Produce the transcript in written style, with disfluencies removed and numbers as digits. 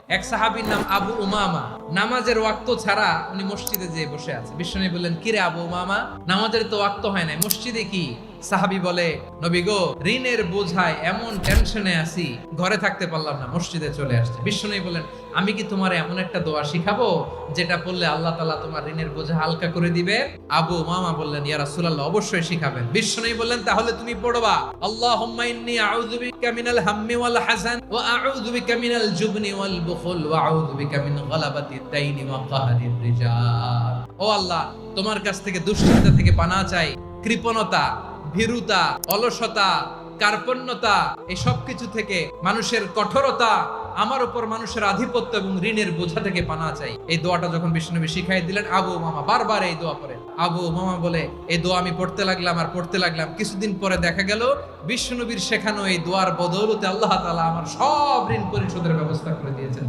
এক সাহাবীর নাম আবু উমামা, নামাজের ওয়াক্ত ছাড়া উনি মসজিদে যেয়ে বসে আছে। বিশ্বনবী বললেন, কিরে আবু উমামা, নামাজের তো ওয়াক্ত হয় না, মসজিদে কি? সাহাবী বলে, নবী গো, ঋণের বোঝায় এমন টেনশনে আছি, ঘরে থাকতে পারলাম না, মসজিদে চলে আসছে। বিশ্বনবী বললেন, আমি কি তোমার এমন একটা দোয়া শিখাবো যেটা পড়লে আল্লাহ তাআলা তোমার ঋণের বোঝা হালকা করে দিবে? আবু উমামা বললেন, ইয়া রাসূলুল্লাহ, অবশ্যই শিখাবেন। বিশ্বনবী বললেন, তাহলে তুমি পড়বা, আল্লাহুম্মা ইন্নী আউযু বিকা মিনাল হাম্মি ওয়াল হাযান ওয়া আউযু বিকা মিনাল জুবনি ওয়াল বুখল ওয়া আউযু বিকা মিন গালাবাতিদ দাইনি ওয়া কাহরির রিজাল। ও আল্লাহ, তোমার কাছ থেকে দুশ্চিন্তা থেকে পানাহ চাই, কৃপণতা, ভীরুতা, অলসতা, কার্পণ্যতা, এই সব কিছু থেকে, মানুষের কঠোরতা, আমার উপর মানুষের আধিপত্য এবং ঋণের বোঝা থেকে পানাহ চাই। এই দোয়াটা যখন বিশ্বনবী শিখাই দিলেন, আবু উমামা বারবার এই দোয়া পড়েন। আবু উমামা বলে, এই দোয়া আমি পড়তে লাগলাম আর পড়তে লাগলাম, কিছুদিন পরে দেখা গেল বিশ্বনবীর শেখানো এই দোয়ার বদৌলতে আল্লাহ তাআলা আমার সব ঋণ পরিশোধের ব্যবস্থা করে দিয়েছেন।